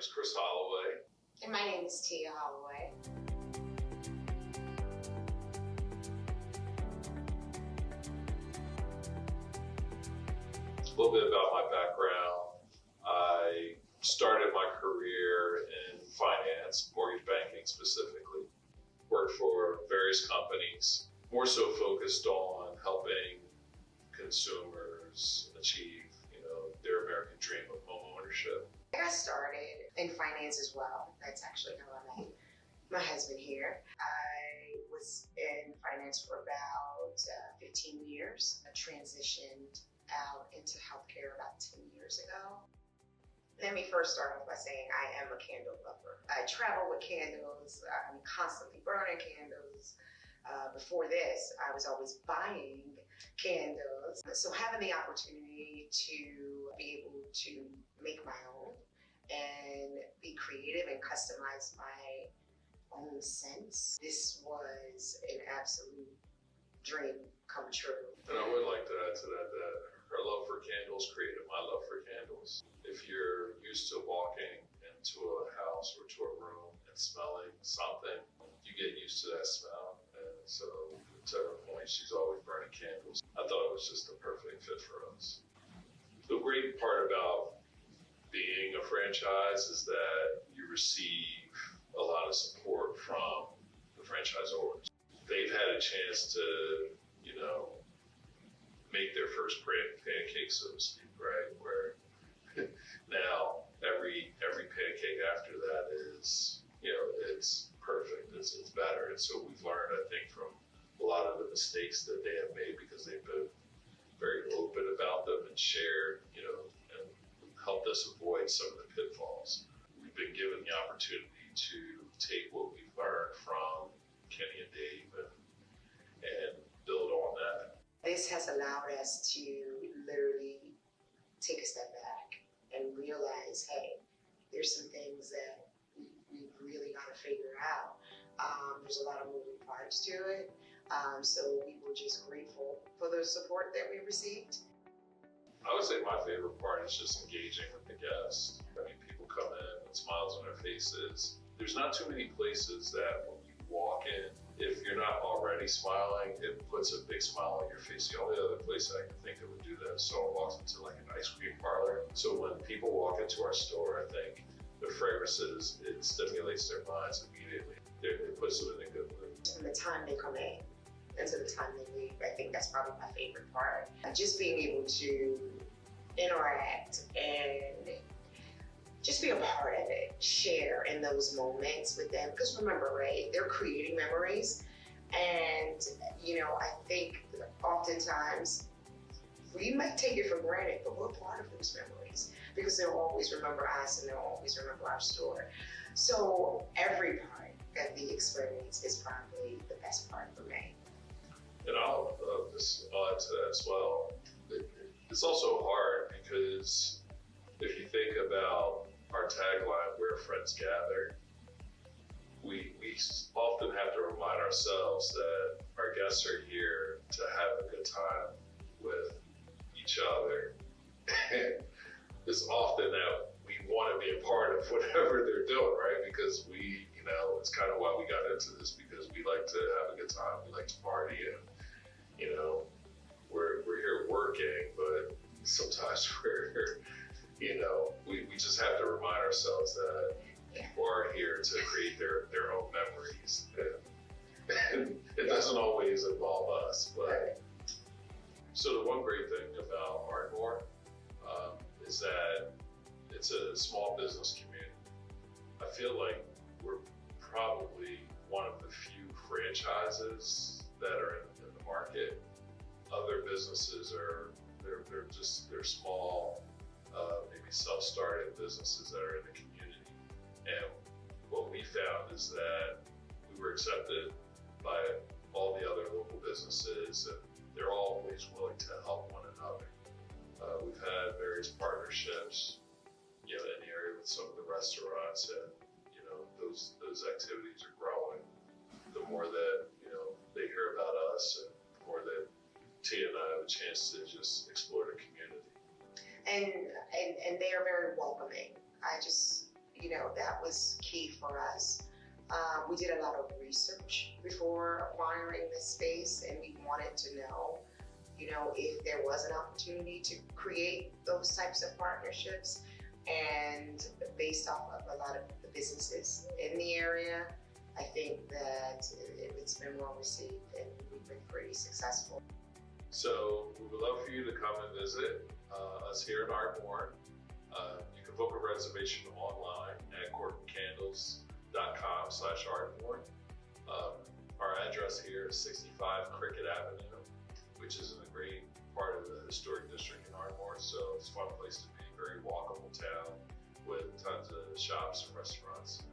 name's Chris Holloway. And my name is Tia Holloway. A little bit about my background. I started my career in finance, mortgage banking specifically. Worked for various companies, more so focused on helping consumers achieve, their American dream of home ownership. I got started in finance as well. That's actually how I met my husband here. I was in finance for about 15 years. I transitioned out into healthcare about 10 years ago. Let me first start off by saying I am a candle lover. I travel with candles. I'm constantly burning candles. Before this, I was always buying candles. So having the opportunity to be able to make my own and be creative and customize my own scents, this was an absolute dream come true. And I would like to add to that her love for candles created my love for candles. If you're used to walking into a house or to a room and smelling something, you get used to that smell. And so to her point, she's always burning candles. I thought it was just the perfect fit for us. The great part about being a franchise is that you receive a lot of support from the franchisors. They've had a chance to, make their first pancake, so to speak, right? Where now every pancake after that is, it's perfect, it's better. And so we've learned, I think, from a lot of the mistakes that they have made because they've been very open about them and shared, and helped us avoid some of the pitfalls. We've been given the opportunity to take what we've learned from Kenny and Dave and build on that. This has allowed us to literally take a step back and realize, hey, there's some things that we really got to figure out. There's a lot of moving parts to it. So we were just grateful for the support that we received. I would say my favorite part is just engaging with the guests. I mean, people come in with smiles on their faces. There's not too many places that when you walk in, if you're not already smiling, it puts a big smile on your face. The only other place that I can think that would do that is someone walks into like an ice cream parlor. So when people walk into our store, I think the fragrances, it stimulates their minds immediately. It puts them in a good mood. From the time they come in until the time they leave, I think that's probably my favorite part. Just being able to interact and just be a part of it, share in those moments with them. Because remember, right, they're creating memories. And, I think oftentimes we might take it for granted, but we're part of those memories because they'll always remember us and they'll always remember our store. So every part of the experience is probably the best part for me. And I'll just add to that as well. It's also hard because if you think about our tagline, where friends gather, we often have to remind ourselves that our guests are here to have a good time with each other. And it's often that we want to be a part of whatever they're doing, right? Because it's kind of why we got into this, because we like to have a good time, we like to party, and we're here working, but sometimes we just have to remind ourselves that people are here to create their own memories. And it doesn't always involve us, but so the one great thing about Ardmore is that it's a small business community. I feel like we're probably one of the few franchises that are in the market. Other businesses they're small, maybe self-started businesses that are in the community. And what we found is that we were accepted by all the other local businesses, and they're always willing to help one another. We've had various partnerships, in the area with some of the restaurants, and those activities are growing. The more that they hear about us, and the more that Tia and I have a chance to just explore the community. And they are very welcoming. I just, that was key for us. We did a lot of research before acquiring this space, and we wanted to know, if there was an opportunity to create those types of partnerships. And based off of a lot of the businesses in the area, I think that it's been well received and we've been pretty successful. So we would love for you to come and visit us here in Ardmore. You can book a reservation online at corkcandles.com/Ardmore. Our address here is 65 Cricket Avenue, which is in a great part of the historic district in Ardmore. So it's a fun place to be, very walkable town with tons of shops and restaurants.